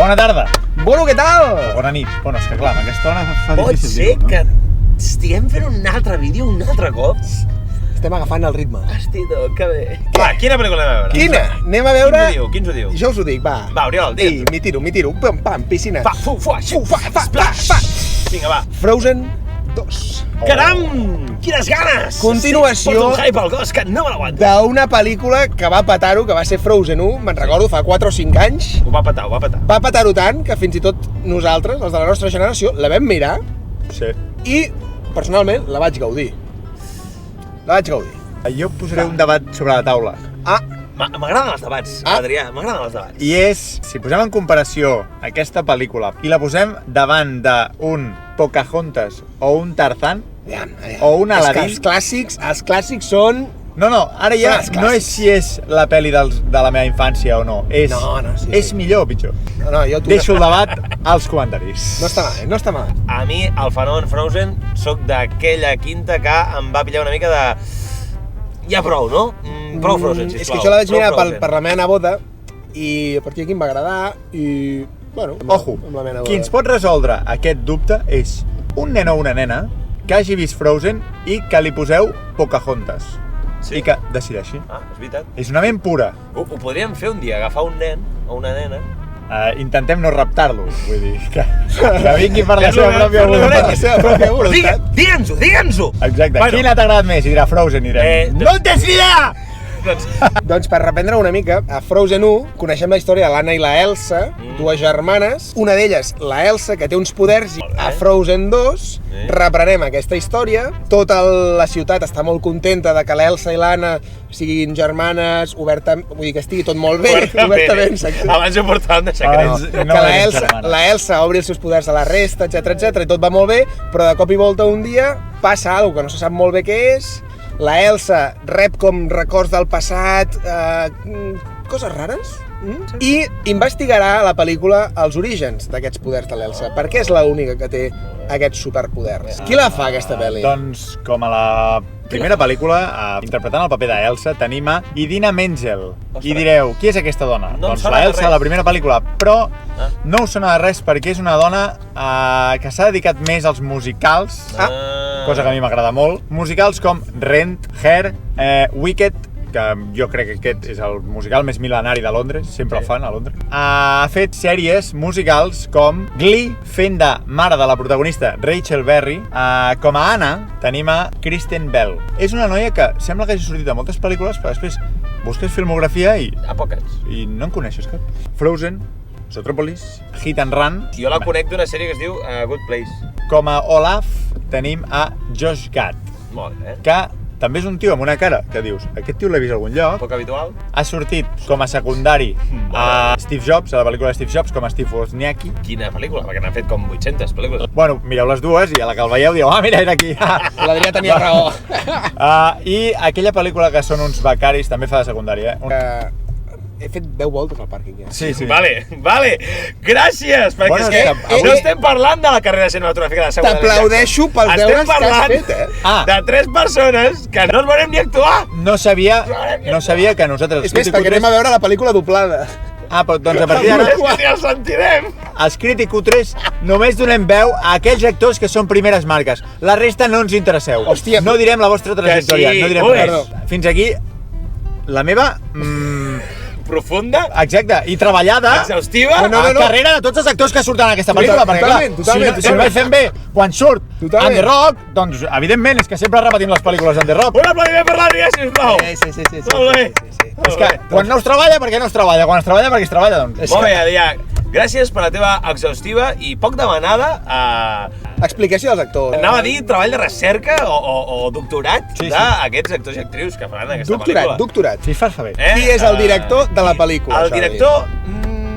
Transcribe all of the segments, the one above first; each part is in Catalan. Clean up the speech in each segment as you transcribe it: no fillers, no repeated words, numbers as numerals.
Bona tarda. Bueno, què tal? Bona nit. Bueno, és que clar, amb aquesta hora fa Pot difícil ser dir-ho, no? que estiguem fent un altre vídeo un altre cop? Estem agafant el ritme. Hosti, que bé. Va, quina pel·lícula anem a veure? Quina? Anem a veure... Quin us ho diu? Jo us ho dic, va. Va, Oriol, Ei, digue'ns-ho. m'hi tiro. Pam, pam, piscina. Va, splash! Vinga, va. Frozen 2. Caram! Quines ganes! Continuació. Poso un hype al cos que no me l'aguanto. D'una pel·lícula que va petar-ho, que va ser Frozen 1, me'n recordo, fa 4 o 5 anys. Ho va petar. Va petar-ho tant que fins i tot nosaltres, els de la nostra generació, la vam mirar Sí. i, personalment, la vaig gaudir. Jo posaré un debat sobre la taula. M'agraden els debats, Adrià, m'agraden els debats. I és, si posem en comparació aquesta pel·lícula i la posem davant d'un Pocahontas o un Tarzan o un Aladdin... Els clàssics són... No, ara ja Són els no és si és la pel·li de la meva infància o no. És, sí. És millor o pitjor? No, jo Deixo el debat als comentaris. No està mal. A mi, el fenomen Frozen, sóc d'aquella quinta que em va pillar una mica de... Ja prou, no? Prou Frozen, sisplau. És que jo la vaig mirar per la meva neboda i a partir d'aquí em va agradar i... Bueno, Ojo, amb la meva neboda. qui ens pot resoldre aquest dubte és un nen o una nena que hagi vist Frozen i que li poseu Pocahontas. Sí? I que decideixi. És veritat. És una ment pura. Ho podríem fer un dia, agafar un nen o una nena... Intentem no raptar-lo, vull dir, que vingui per la seva pròpia voluntat. Digue'ns-ho! Exacte. Bueno. Quina t'ha agradat més? I dirà Frozen, i direm... No en tens ni idea! Doncs per reprendre una mica, a Frozen 1 coneixem la història de l'Anna i la Elsa, dues germanes, una d'elles, la Elsa, que té uns poders, i a Frozen 2 reprenem aquesta història, tota la ciutat està molt contenta de que l'Elsa i l'Anna siguin germanes, vull dir que estigui tot molt bé, obertament. Abans ho portàvem de secrets. Que la Elsa obri els seus poders a la resta, etc, i tot va molt bé, però de cop i volta un dia passa alguna que no se sap molt bé què és, la Elsa rep com records del passat, coses rares, i investigarà a la pel·lícula els orígens d'aquests poders de l'Elsa. Per què és l'única que té aquests superpoders? Qui la fa, aquesta pel·li? Doncs, com a la primera pel·lícula, interpretant el paper d'Elsa, tenim a Idina Menzel. I direu, qui és aquesta dona? Doncs la Elsa, la primera pel·lícula, però no us sona de res perquè és una dona que s'ha dedicat més als musicals, cosa que a mi m'agrada molt. Musicals com Rent, Hair, Wicked, que jo crec que aquest és el musical més mil·lenari de Londres, sempre el fan a Londres. Ha fet sèries musicals com Glee, fent de mare de la protagonista Rachel Berry. Com a Anna tenim a Kristen Bell. És una noia que sembla que hagi sortit a moltes pel·lícules, però després busques filmografia i no en coneixes cap. Frozen, Zootropolis, Hit and Run. Jo la conec d'una sèrie que es diu Good Place. Com a Olaf tenim a Josh Gad, Molt bé. que també és un tio amb una cara que dius, aquest tio l'he vist a algun lloc. Poc habitual. Ha sortit com a secundari a Steve Jobs, a la pel·lícula de Steve Jobs, com a Steve Wozniacki. Quina pel·lícula? Perquè n'han fet com 800 pel·lícules. Bueno, mireu les dues i a la que el veieu dieu, mira, era aquí. L'Adrià tenia raó. I aquella pel·lícula que són uns becaris també fa de secundària. He fet 10 voltes al pàrquing ja. Sí. Vale. Gràcies, perquè Bueno, és que no estem parlant de la carrera cinematogràfica de Samuel L. Jackson. T'aplaudeixo pels deures que has fet, de 3 persones que no ens veurem ni actuar. No sabia que nosaltres... És més, perquè anem a veure la pel·lícula doblada. Però doncs a partir d'ara... Ja el sentirem. Els Criticutres només donem veu a aquells actors que són primeres marques. La resta no ens interesseu. Hòstia, no direm la vostra trajectòria, no direm res. Fins aquí la meva... Profunda. Exacte, i treballada. Exhaustiva. Carrera de tots els actors que surten en aquesta pel·lícula, perquè clar, si ho vaig fent bé quan surt en The Rock, doncs evidentment és que sempre repetim les pel·lícules en The Rock. Un aplaudiment per l'Adrià, sisplau. Sí. Molt bé. És que quan no es treballa, perquè no es treballa, quan es treballa, perquè es treballa, doncs. Molt bé, Adrià. Gràcies per la teva exhaustiva i poc demanada explicació dels actors. Anava a dir treball de recerca o doctorat d'aquests actors i actrius que faran aquesta pel·lícula. Doctorat. FIFA fa bé. Qui és el director de la pel·lícula? El director,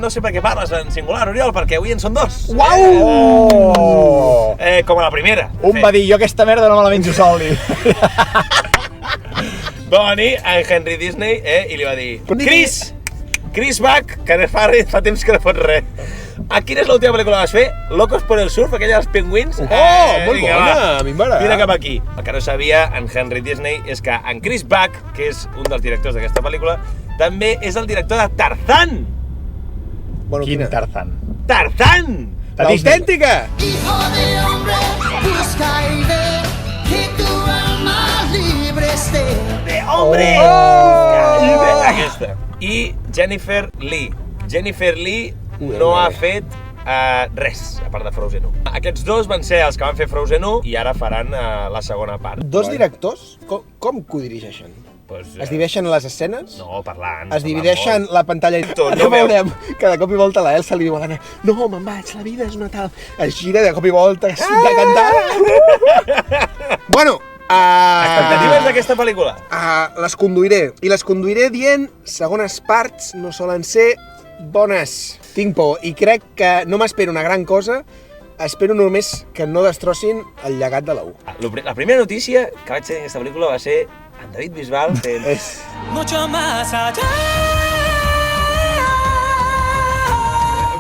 no sé per què parles en singular, Oriol, perquè avui en són 2. Uau! Com a la primera. Un va dir, jo aquesta merda no me la menjo sol. Va venir en Henry Disney i li va dir Chris Buck, que fa temps que no fot res. Quina és l'última pel·lícula que vas fer? Locos por el surf, aquella dels pingüins? Molt bona, a mi m'agrada. Vine cap aquí. El que no sabia en Henry Disney és que en Chris Buck, que és un dels directors d'aquesta pel·lícula, també és el director de Tarzan. Bueno, Quin Tarzan? Tarzan! L'autèntica! Hijo de hombre, busca y ve que tu alma libre esté. De hombre! Oh! Aquesta. I Jennifer Lee. Jennifer Lee no ha fet res, a part de Frozen 1. Aquests dos van ser els que van fer Frozen 1 i ara faran la segona part. Dos directors, com codirigeixen? Pues, Es divideixen les escenes? No, parlant. Es divideixen la pantalla... Tot, No no veu. veurem que de cop i volta la Elsa li diu a l'Anna no, me'n vaig, la vida és una tal... Es gira de cop i volta, es surt a cantar... Bueno, Expectatives d'aquesta pel·lícula? les conduiré. I les conduiré dient segones parts no solen ser bones. Tinc por i crec que no m'espero una gran cosa, espero només que no destrossin el llegat de la U. La primera notícia que vaig tenir d'aquesta pel·lícula va ser en David Bisbal fent... Mucho más allá.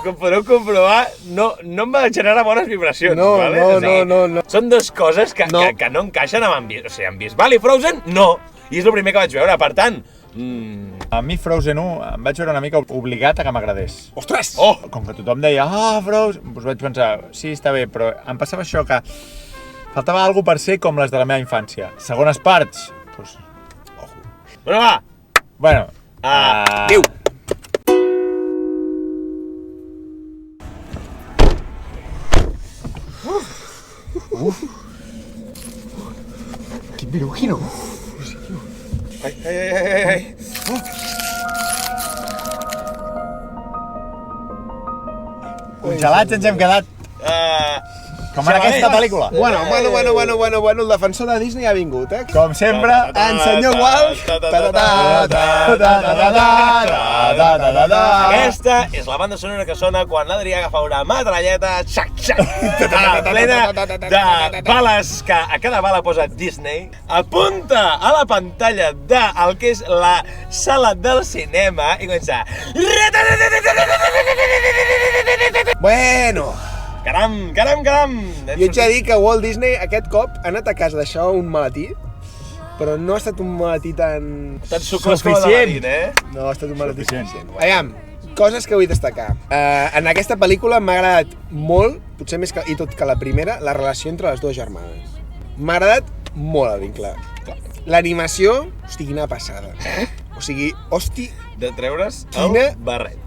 Com podeu comprovar, no em va generar bones vibracions, No, vale? no, O sigui, no. Són dues coses que no encaixen amb O sigui, amb Bisbal i Frozen, no. I és el primer que vaig veure, per tant... A mi Frozen 1 em vaig veure una mica obligat a que m'agradés. Ostres! Oh! Com que tothom deia, Frozen, doncs vaig pensar, sí, està bé, però em passava això que faltava alguna per ser com les de la meva infància. Segones parts, doncs... Bueno, va! Bueno, Adéu! Quin virugino! Ai. Congelats ens hem quedat, com en aquesta pel·lícula. Bueno, el defensor de Disney ha vingut, eh? Com sempre, En senyor Walt... Aquesta és la banda sonora que sona quan l'Adrià agafa una metralleta plena de bales, que a cada bala posa Disney, apunta a la pantalla del que és la sala del cinema i comença... Bueno... Caram! Jo ets a dir que Walt Disney aquest cop ha anat a casa deixar un maletí, però no ha estat un maletí tan... Tan sucós com el de Suficient. David, eh? No ha estat un maletí Suficient. suficient. Aviam, coses que vull destacar. En aquesta pel·lícula m'ha agradat molt, potser més que, i tot que la primera, la relació entre les dues germanes. M'ha agradat molt el vincle. L'animació, hosti, quina passada. O sigui, hosti, De treure's Quina- el barret.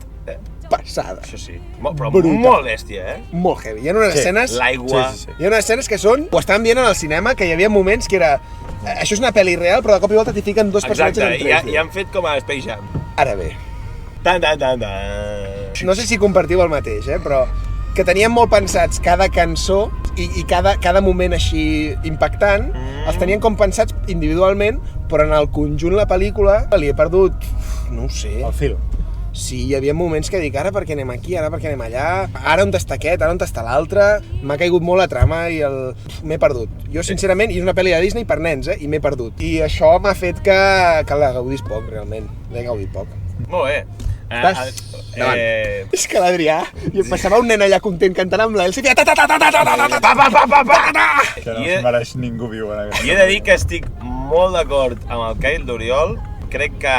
passada. Això sí. Però Brutal. molt bèstia, eh? Molt heavy. Hi ha unes escenes... L'aigua... Sí. Hi ha unes escenes que són... Ho estàvem dient al cinema, que hi havia moments que era... Això és una pel·li real, però de cop i volta t'hi fiquen dos personatges Exacte, en 3D. i han fet com a Space Jam. Ara bé, Tan. no sé si compartiu el mateix, però que teníem molt pensats cada cançó i cada moment així impactant, els tenien com pensats individualment, però en el conjunt la pel·lícula li he perdut, no ho sé. El fil. Sí, hi havia moments que dic, ara perquè anem aquí, ara perquè anem allà, ara on està aquest, ara on està l'altre, m'ha caigut molt la trama i m'he perdut. Jo, sincerament, i és una pel·li de Disney per nens, i m'he perdut. I això m'ha fet que la gaudís poc, realment. L'he gaudit poc. Molt bé. Davant. És que l'Adrià, i em passava un nen allà content cantant amb l'Elsa i feia Que no I es mereix ningú viu en aquesta. he de dir que estic molt d'acord amb el Kyle d'Oriol. Crec que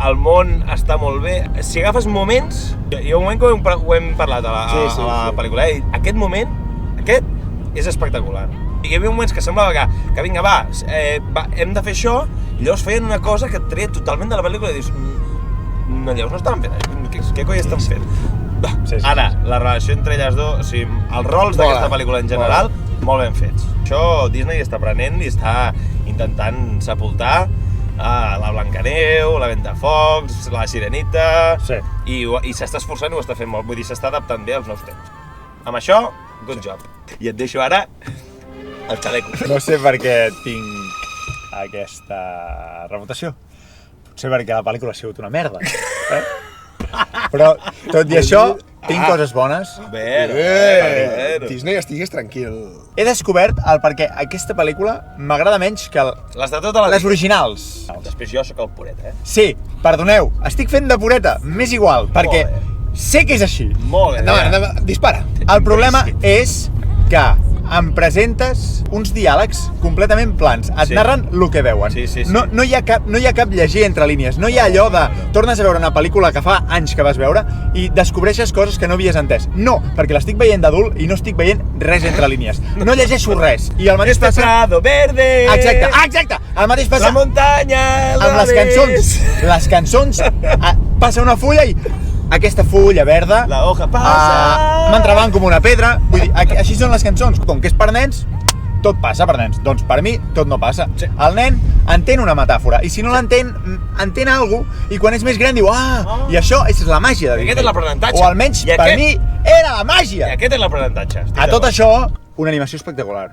el món està molt bé. Si agafes moments... Hi ha un moment que ho hem parlat a la pel·lícula, i aquest moment, aquest, és espectacular. Hi havia moments que semblava que vinga, va, hem de fer això, i llavors feien una cosa que et treia totalment de la pel·lícula i dius... No, llavors no estaven fent, què coi estan fent? Sí. Ara, la relació entre elles dues, o sigui, els rols d'aquesta pel·lícula en general, molt ben fets. Això Disney està prenent i està intentant sepultar la Blancaneu, la Ventafocs, la Sirenita... Sí. I s'està esforçant i ho està fent molt, vull dir, s'està adaptant bé als nous temps. Amb això, good job. I et deixo ara el xaleco. No sé per què tinc aquesta reputació. Potser perquè la pel·lícula ha sigut una merda. Però, tot i això, tinc coses bones. Disney, estigues tranquil. He descobert el perquè aquesta pel·lícula m'agrada menys que Les de tota la les originals. Després jo sóc el puret, eh? Sí, perdoneu, estic fent de pureta, m'és igual, perquè sé que és així. Molt bé. Endavant, dispara. El problema és que em presentes uns diàlegs completament plans. Et narren el que veuen. Sí. No hi ha cap llegir entre línies. No hi ha allò de tornes a veure una pel·lícula que fa anys que vas veure i descobreixes coses que no havies entès. No, perquè l'estic veient d'adult i no estic veient res entre línies. No llegeixo res. I el mateix passa... Prado verde! Exacte! El mateix passa... La muntanya! Amb les cançons. Les cançons, passa una fulla i... Aquesta fulla verda... La hoja passa... m'entreban com una pedra. Vull dir, així són les cançons. Com que és per nens, tot passa per nens. Doncs per mi, tot no passa. Sí. El nen entén una metàfora, i si no l'entén, entén alguna cosa, i quan és més gran diu, i això és la màgia de Disney. Aquest és l'aprenentatge. O almenys, per mi, era la màgia. I aquest és l'aprenentatge. A tot això, una animació espectacular.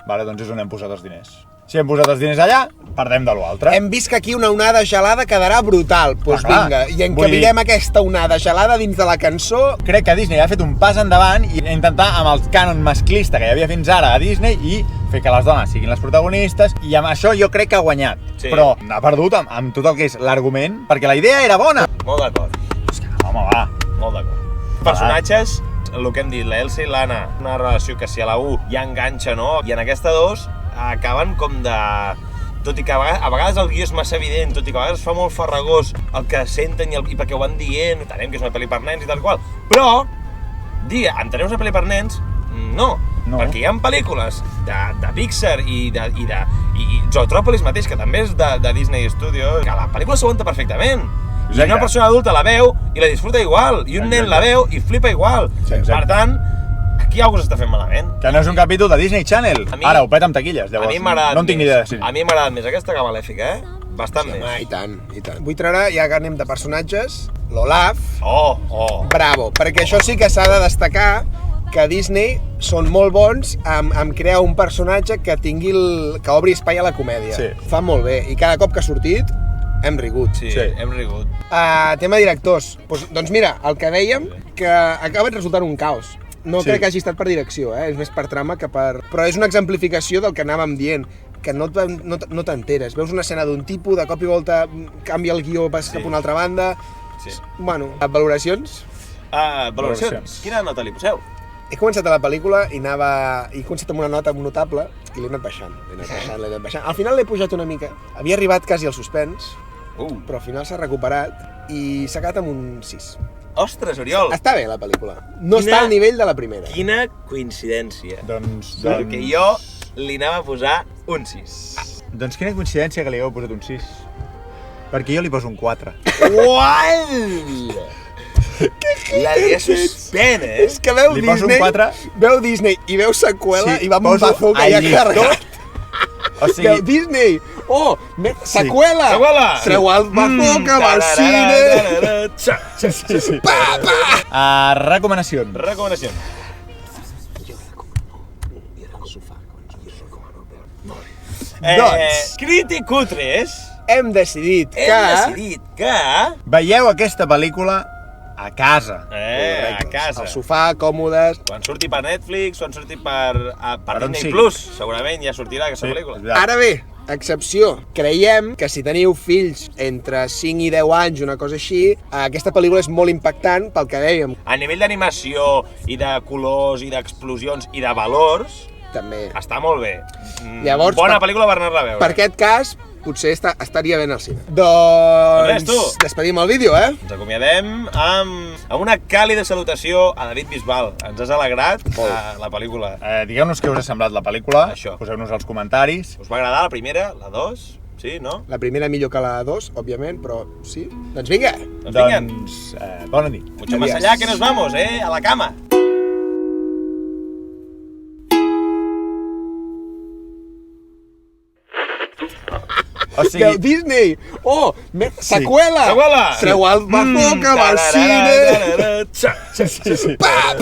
Vale, doncs és on hem posat els diners. Si hem posat els diners allà, perdem de l'altre. Hem vist que aquí una onada gelada quedarà brutal. Doncs vinga, i encabirem aquesta onada gelada dins de la cançó. Crec que Disney ha fet un pas endavant i intentar amb el cànon masclista que hi havia fins ara a Disney i fer que les dones siguin les protagonistes, i amb això jo crec que ha guanyat. Sí. Però n'ha perdut amb tot el que és l'argument, perquè la idea era bona. Molt d'acord. Home, va. Molt d'acord. Personatges, el que hem dit, la Elsa i l'Anna, una relació que si a la 1 ja enganxa, no? I en aquesta 2 acaben com de... Tot i que a vegades el guió és massa evident, tot i que a vegades fa molt farragós el que senten i perquè ho van dient, entenem que és una pel·li per nens i tal qual, però entenem una pel·li per nens? No. Perquè hi ha pel·lícules de Pixar i Zootrópolis mateix, que també és de Disney Studios, que la pel·lícula s'aguanta perfectament. I una persona adulta la veu i la disfruta igual, i un nen la veu i flipa igual. Per tant, aquí alguna cosa s'està fent malament. Que no és un capítol de Disney Channel. Ara ho peta amb taquilles, llavors. No en tinc ni idea de cine. A mi m'ha agradat més aquesta que Malèfica, Bastant més. I tant. Vull treure, ja que anem de personatges, l'Olaf. Bravo, perquè això sí que s'ha de destacar, que Disney són molt bons en crear un personatge que que obri espai a la comèdia. Sí. Fa molt bé, i cada cop que ha sortit hem rigut. Sí, hem rigut. Tema directors. Doncs mira, el que dèiem, que acaba resultant un caos. No crec que hagi estat per direcció, és més per trama que per... Però és una exemplificació del que anàvem dient, que no t'enteres. Veus una escena d'un tipus, de cop i volta canvia el guió, vas cap a una altra banda... Bueno, valoracions? Valoracions. Quina nota li poseu? He començat a la pel·lícula i he començat amb una nota notable i l'he anat baixant. Al final l'he pujat una mica. Havia arribat quasi al suspens, però al final s'ha recuperat i s'ha quedat amb un 6. Ostres, Oriol! Està bé la pel·lícula. No està al nivell de la primera. Quina coincidència. Perquè jo li anava a posar un 6. Doncs quina coincidència que li hagueu posat un 6. Perquè jo li poso un 4. Ual! La dia suspèn, És que veu Disney i veu seqüela i va amb un bazooka ja carregat. O sigui... Veu Disney! Seqüela! Treu el bazooka, va al cine! Sí. Recomanacions. Doncs, Crític Cutres, hem decidit que... Veieu aquesta pel·lícula a casa. A casa. Al sofà, còmodes... Quan surti per Netflix, quan surti per Disney Plus, segurament ja sortirà aquesta pel·lícula. Ara bé, excepció. Creiem que si teniu fills entre 5 i 10 anys, una cosa així, aquesta pel·lícula és molt impactant pel que dèiem. A nivell d'animació i de colors i d'explosions i de valors, també està molt bé. Llavors, bona pel·lícula per anar-la a veure. Per aquest cas, potser estaria bé en el cine. Doncs despedim el vídeo, Ens acomiadem amb una càlida salutació a David Bisbal. Ens has alegrat la pel·lícula. Digueu-nos què us ha semblat la pel·lícula. Això. Poseu-nos als comentaris. Us va agradar la primera, la 2? Sí, no? La primera millor que la 2, òbviament, però sí. Doncs vinga! Doncs bona nit. Mucho más allá que nos vamos, a la cama. O sigui... Disney! Seqüela! Seqüela! Treu el bazooka, va al cine! Sí. Pa!